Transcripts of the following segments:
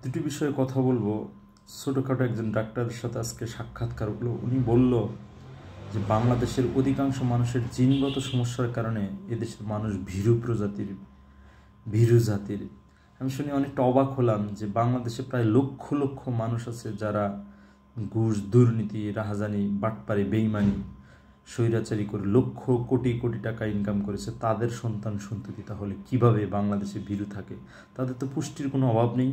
দুটি বিষয়ে কথা বলবো। ছোটোখাটো একজন ডাক্তারের সাথে আজকে সাক্ষাৎকার হলো। উনি বলল যে বাংলাদেশের অধিকাংশ মানুষের জিনগত সমস্যার কারণে এদেশের মানুষ ভীরু জাতির। আমি শুনে অনেকটা অবাক হলাম যে বাংলাদেশে প্রায় লক্ষ লক্ষ মানুষ আছে যারা ঘুষ, দুর্নীতি, রাহাজানি, বাটপারি, বেইমানি, স্বৈরাচারী করে লক্ষ কোটি কোটি টাকা ইনকাম করেছে। তাদের সন্তান সন্ততি তাহলে কিভাবে বাংলাদেশে ভীরু থাকে? তাদের তো পুষ্টির কোনো অভাব নেই,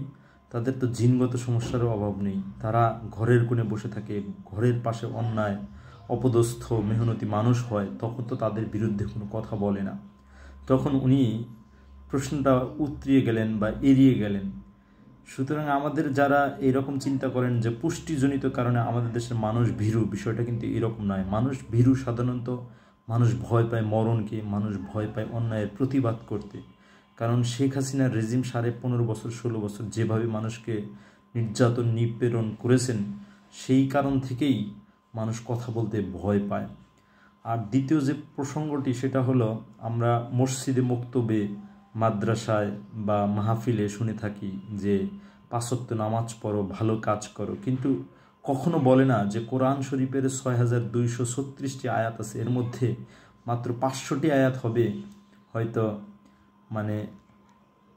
তাদের তো জিনগত সমস্যারও অভাব নেই। তারা ঘরের কোণে বসে থাকে, ঘরের পাশে অন্যায় অপদস্থ মেহনতি মানুষ হয়, তখন তো তাদের বিরুদ্ধে কোনো কথা বলে না। তখন উনি প্রশ্নটা উতরিয়ে গেলেন বা এড়িয়ে গেলেন। সুতরাং আমাদের যারা এরকম চিন্তা করেন যে পুষ্টিজনিত কারণে আমাদের দেশের মানুষ ভীরু, বিষয়টা কিন্তু এরকম নয়। মানুষ ভীরু সাধারণত মানুষ ভয় পায় মরণকে, মানুষ ভয় পায় অন্যায়ের প্রতিবাদ করতে। কারণ শেখ হাসিনার রেজিম 15.5 বছর 16 বছর যেভাবে মানুষকে নির্যাতন নিপীড়ন করেছেন, সেই কারণ থেকেই মানুষ কথা বলতে ভয় পায়। আর দ্বিতীয় যে প্রসঙ্গটি সেটা হলো, আমরা মসজিদে মক্তবে, মাদ্রাসায় বা মাহফিলে শুনে থাকি যে 5 ওয়াক্ত নামাজ পড়ো, ভালো কাজ করো, কিন্তু কখনো বলে না যে কোরআন শরীফের 6236টি আয়াত আছে, এর মধ্যে মাত্র 500টি আয়াত হবে হয়তো মানে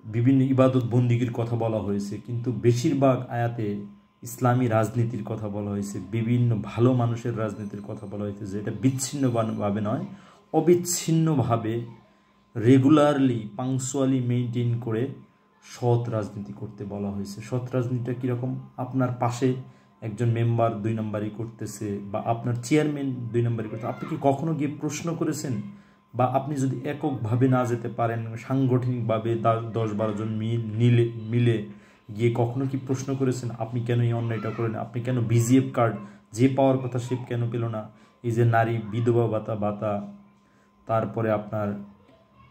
বিভিন্ন ইবাদত বন্দিগির কথা বলা হয়েছে, কিন্তু বেশিরভাগ আয়াতে ইসলামী রাজনীতির কথা বলা হয়েছে, বিভিন্ন ভালো মানুষের রাজনীতির কথা বলা হয়েছে, যেটা বিচ্ছিন্নভাবে নয়, অবিচ্ছিন্নভাবে রেগুলারলি পাংচুয়ালি মেনটেন করে সৎ রাজনীতি করতে বলা হয়েছে। সৎ রাজনীতিটা কীরকম? আপনার পাশে একজন মেম্বার 2 নম্বরই করতেছে বা আপনার চেয়ারম্যান 2 নম্বরই করতেছে, আপনি কি কখনো গিয়ে প্রশ্ন করেছেন? বা আপনি যদি এককভাবে না যেতে পারেন, সাংগঠনিকভাবে 10-12 জন মিলে গিয়ে কখনো কি প্রশ্ন করেছেন আপনি কেন এই অন্যায়টা করেন? আপনি কেন বিজিএফ কার্ড যে পাওয়ার কথা সে কেন পেল না? এই যে নারী বিধবা ভাতা, তারপরে আপনার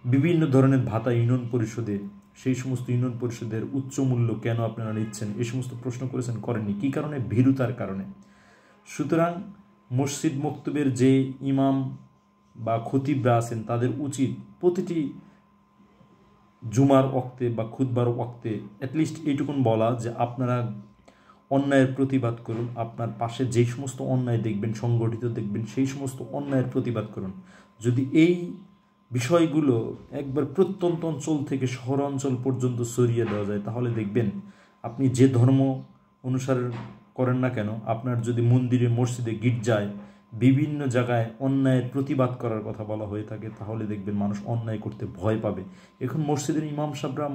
বিভিন্ন ধরনের ভাতা ইউনিয়ন পরিষদে, সেই সমস্ত ইউনিয়ন পরিষদের উচ্চ মূল্য কেন আপনারা নিচ্ছেন? এই সমস্ত প্রশ্ন করেছেন? করেননি। কী কারণে? ভীরুতার কারণে। সুতরাং মসজিদ মক্তবের যে ইমাম বা খতিবরা আছেন তাদের উচিত প্রতিটি জুমার ওয়াক্তে বা খুতবার ওয়াক্তে অ্যাটলিস্ট এইটুকুন বলা যে আপনারা অন্যায়ের প্রতিবাদ করুন, আপনার পাশে যেই সমস্ত অন্যায় দেখবেন, সংগঠিত দেখবেন, সেই সমস্ত অন্যায়ের প্রতিবাদ করুন। যদি এই বিষয়গুলো একবার প্রত্যন্ত অঞ্চল থেকে শহর অঞ্চল পর্যন্ত ছড়িয়ে দেওয়া যায়, তাহলে দেখবেন আপনি যে ধর্ম অনুসার করেন না কেন, আপনার যদি মন্দিরে, মসজিদে, গির্জায় বিভিন্ন জায়গায় অন্যায়ের প্রতিবাদ করার কথা বলা হয়ে থাকে, তাহলে দেখবেন মানুষ অন্যায় করতে ভয় পাবে। এখন মসজিদের ইমাম সাহেবরা,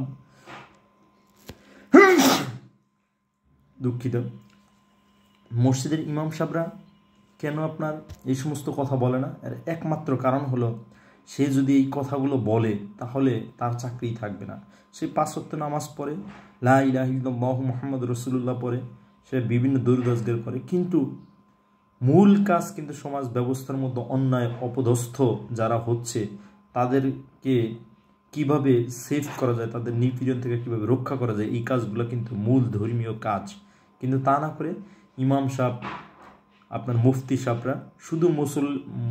দুঃখিত, মসজিদের ইমাম সাহেবরা কেন আপনার এই সমস্ত কথা বলে না? এর একমাত্র কারণ হলো, সে যদি এই কথাগুলো বলে তাহলে তার চাকরি থাকবে না। সে 5 ওয়াক্ত নামাজ পড়ে, লা ইলাহা ইল্লাল্লাহু মুহাম্মাদুর রাসূলুল্লাহ পড়ে, সে বিভিন্ন দরুদ আজকার করে, কিন্তু মূল কাজ কিন্তু সমাজ ব্যবস্থার মধ্যে অন্যায় অপদস্থ যারা হচ্ছে তাদেরকে কিভাবে সেভ করা যায়, তাদের নিপীড়ন থেকে কিভাবে রক্ষা করা যায়, এই কাজগুলো কিন্তু মূল ধর্মীয় কাজ। কিন্তু তা না করে ইমাম সাহেব, আপনার মুফতি সাহেবরা শুধু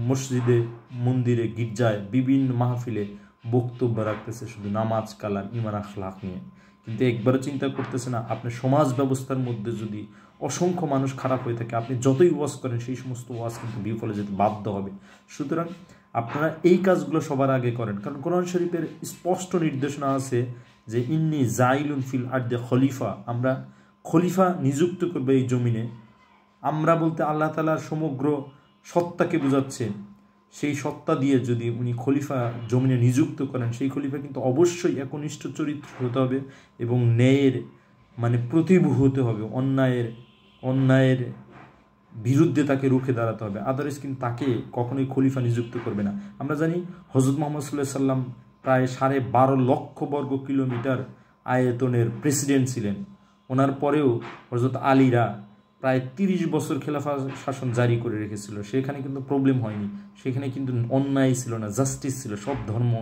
মসজিদে, মন্দিরে, গির্জায়, বিভিন্ন মাহফিলে বক্তব্য রাখতেছে শুধু নামাজ, কালাম, ইমান, আখলাক নিয়ে, কিন্তু একবারও চিন্তা করতেছে না আপনার সমাজ ব্যবস্থার মধ্যে যদি অসংখ্য মানুষ খারাপ হয়ে থাকে, আপনি যতই ওয়াজ করেন সেই সমস্ত ওয়াজ কিন্তু বিফলে যেতে বাধ্য হবে। সুতরাং আপনারা এই কাজগুলো সবার আগে করেন, কারণ কোরআন শরীফের স্পষ্ট নির্দেশনা আছে যে ইন্নী জাইলুন ফিল আরদে খলিফা, আমরা খলিফা নিযুক্ত করবে এই জমিনে। আমরা বলতে আল্লাহ তাআলার সমগ্র সত্তাকে বোঝাচ্ছে। সেই সত্তা দিয়ে যদি উনি খলিফা জমিনে নিযুক্ত করেন, সেই খলিফা কিন্তু অবশ্যই একনিষ্ঠ চরিত্র হতে হবে এবং ন্যায়ের প্রতিভূ হতে হবে, অন্যায়ের বিরুদ্ধে তাকে রুখে দাঁড়াতে হবে। আদারওয়াইজ কিন্তু তাকে কখনোই খলিফা নিযুক্ত করবে না। আমরা জানি হযরত মুহাম্মদ সাল্লাল্লাহু আলাইহি সাল্লাম প্রায় 12.5 লক্ষ বর্গ কিলোমিটার আয়তনের প্রেসিডেন্ট ছিলেন। ওনার পরেও হযরত আলীরা প্রায় 30 বছর খেলাফা শাসন জারি করে রেখেছিল। সেখানে কিন্তু প্রবলেম হয়নি, সেখানে কিন্তু অন্যায় ছিল না, জাস্টিস ছিল। সব ধর্ম,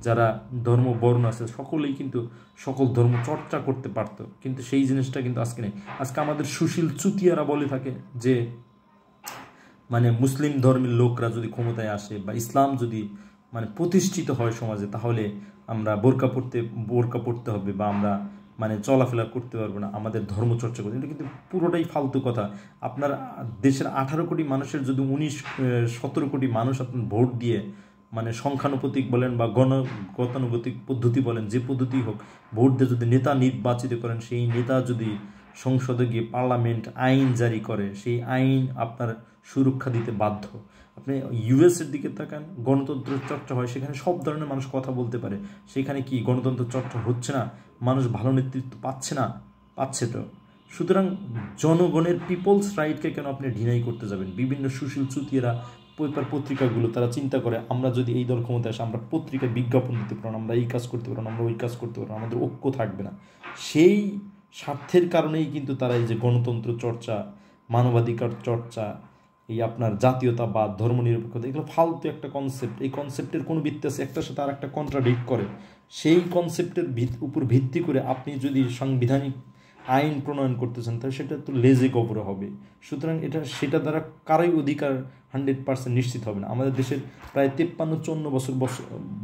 যারা ধর্ম বর্ণ আছে সকলেই কিন্তু সকল ধর্ম চর্চা করতে পারত, কিন্তু সেই জিনিসটা কিন্তু আজকে নেই। আজকে আমাদের সুশীল চুতিয়ারা বলে থাকে যে মুসলিম ধর্মের লোকরা যদি ক্ষমতায় আসে বা ইসলাম যদি প্রতিষ্ঠিত হয় সমাজে, তাহলে আমরা বোরকা পড়তে হবে বা আমরা মানে চলাফেরা করতে পারবো না, আমাদের ধর্মচর্চা করতে, এটা কিন্তু পুরোটাই ফালতু কথা। আপনার দেশের 18 কোটি মানুষের যদি 17 কোটি মানুষ আপনার ভোট দিয়ে মানে সংখ্যানুপাতিক বলেন বা গতানুগতিক পদ্ধতি বলেন, যে পদ্ধতি হোক, ভোট দিয়ে যদি নেতা নির্বাচিত করেন, সেই নেতা যদি সংসদে গিয়ে পার্লামেন্ট আইন জারি করে, সেই আইন আপনার সুরক্ষা দিতে বাধ্য। আপনি ইউএসের দিকে তাকান, গণতন্ত্র চর্চা হয়, সেখানে সব ধরনের মানুষ কথা বলতে পারে। সেখানে কি গণতন্ত্র চর্চা হচ্ছে না? মানুষ ভালো নেতৃত্ব পাচ্ছে না? পাচ্ছে তো। সুতরাং জনগণের পিপলস রাইটকে কেন আপনি ডিনাই করতে যাবেন? বিভিন্ন সুশীল চুতিয়ারা পত্রিকাগুলো তারা চিন্তা করে, আমরা যদি এই দল ক্ষমতায় আসে, আমরা পত্রিকায় বিজ্ঞাপন দিতে পারবো, আমরা এই কাজ করতে পারবো, আমরা ওই কাজ করতে পারবো, আমাদের ঐক্য থাকবে না। সেই স্বার্থের কারণেই কিন্তু তারা এই যে গণতন্ত্র চর্চা, মানবাধিকার চর্চা, এই আপনার জাতীয়তাবাদ, ধর্মনিরপেক্ষতা, এগুলো ফালতু একটা কনসেপ্ট। এই কনসেপ্টের কোনো ভিত্তি আছে? একটার সাথে আর একটা কন্ট্রাডিক্ট করে। সেই কনসেপ্টের উপর ভিত্তি করে আপনি যদি সাংবিধানিক আইন প্রণয়ন করতে চান, তাহলে সেটা তো লেজে গবরে হবে। সুতরাং সেটা দ্বারা কারোই অধিকার 100% নিশ্চিত হবে না। আমাদের দেশের প্রায় 53-54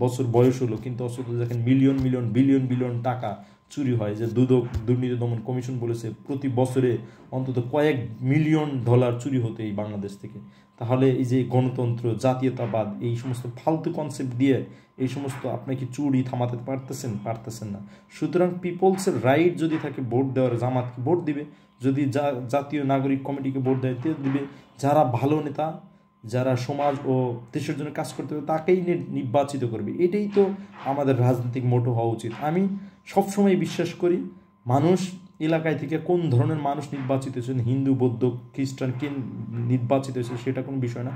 বছর বয়স হলো, কিন্তু অথচ দেখেন মিলিয়ন মিলিয়ন বিলিয়ন বিলিয়ন টাকা চুরি হয়। যে দুর্নীতি দমন কমিশন বলেছে প্রতি বছরে অন্তত কয়েক মিলিয়ন ডলার চুরি হতো এই বাংলাদেশ থেকে। তাহলে এই যে গণতন্ত্র, জাতীয়তাবাদ, এই সমস্ত ফালতু কনসেপ্ট দিয়ে এই সমস্ত আপনাকে চুরি থামাতে পারতেছেন না। সুতরাং পিপলসের রাইট যদি থাকে ভোট দেওয়ার, জামাতকে ভোট দিবে, যদি জাতীয় নাগরিক কমিটিকে ভোট দেয় দিবে, যারা ভালো নেতা, যারা সমাজ ও দেশের জন্য কাজ করতে হবে তাকেই নির্বাচিত করবে। এটাই তো আমাদের রাজনৈতিক মোটো হওয়া উচিত। আমি সবসময় বিশ্বাস করি, মানুষ এলাকায় থেকে কোন ধরনের মানুষ নির্বাচিত হয়েছেন, হিন্দু, বৌদ্ধ, খ্রিস্টান, কে নির্বাচিত হয়েছে সেটা কোনো বিষয় না।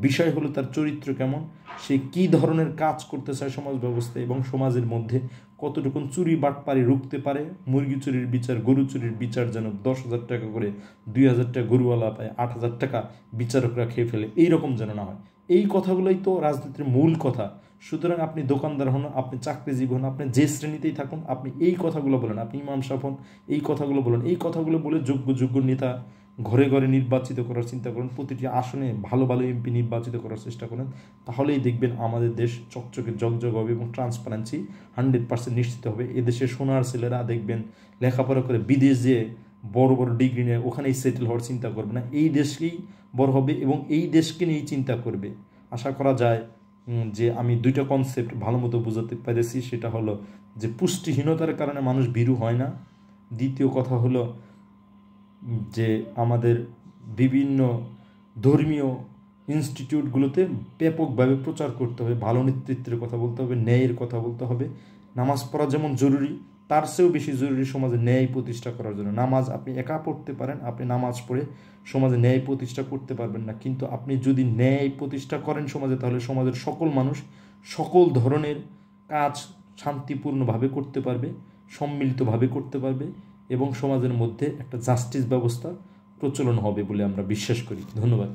বিষয় হলো তার চরিত্র কেমন, সে কি ধরনের কাজ করতে চায় সমাজ ব্যবস্থায়, এবং সমাজের মধ্যে কতটুকুন চুরি বাটপারি রুখতে পারে। মুরগি চুরির বিচার, গরু চুরির বিচার যেন 10,000 টাকা করে 2,000 টাকা গরুওয়ালা পায়, 8,000 টাকা বিচারকরা খেয়ে ফেলে, এইরকম যেন না হয়। এই কথাগুলোই তো রাজনীতির মূল কথা। সুতরাং আপনি দোকানদার হন, আপনি চাকরিজীবী হন, আপনি যে শ্রেণীতেই থাকুন, আপনি এই কথাগুলো বলেন, আপনি ইমাম সাহেব হন, এই কথাগুলো বলেন। এই কথাগুলো বলে যোগ্য নেতা ঘরে ঘরে নির্বাচিত করার চিন্তা করুন, প্রতিটি আসনে ভালো ভালো এমপি নির্বাচিত করার চেষ্টা করেন। তাহলেই দেখবেন আমাদের দেশ চকচকে জগজগ হবে এবং ট্রান্সপারেন্সি 100% নিশ্চিত হবে। এদেশের সোনার ছেলেরা দেখবেন লেখাপড়া করে বিদেশ যেয়ে বড় বড় ডিগ্রি নিয়ে ওখানেই সেটেল হওয়ার চিন্তা করবে না, এই দেশকেই বড় হবে এবং এই দেশকে নিয়েই চিন্তা করবে। আশা করা যায় যে আমি দুইটা কনসেপ্ট ভালো মতো বোঝাতে পেরেছি। সেটা হলো যে পুষ্টিহীনতার কারণে মানুষ ভীরু হয় না। দ্বিতীয় কথা হলো যে আমাদের বিভিন্ন ধর্মীয় ইনস্টিটিউটগুলোতে ব্যাপকভাবে প্রচার করতে হবে, ভালো নেতৃত্বের কথা বলতে হবে, ন্যায়ের কথা বলতে হবে। নামাজ পড়া যেমন জরুরি, তার চেয়েও বেশি জরুরি সমাজে ন্যায় প্রতিষ্ঠা করার জন্য। নামাজ আপনি একা পড়তে পারেন, আপনি নামাজ পড়ে সমাজে ন্যায় প্রতিষ্ঠা করতে পারবেন না, কিন্তু আপনি যদি ন্যায় প্রতিষ্ঠা করেন সমাজে, তাহলে সমাজের সকল মানুষ সকল ধরনের কাজ শান্তিপূর্ণভাবে করতে পারবে, সম্মিলিতভাবে করতে পারবে এবং সমাজের মধ্যে একটা জাস্টিস ব্যবস্থা প্রচলন হবে বলে আমরা বিশ্বাস করি। ধন্যবাদ।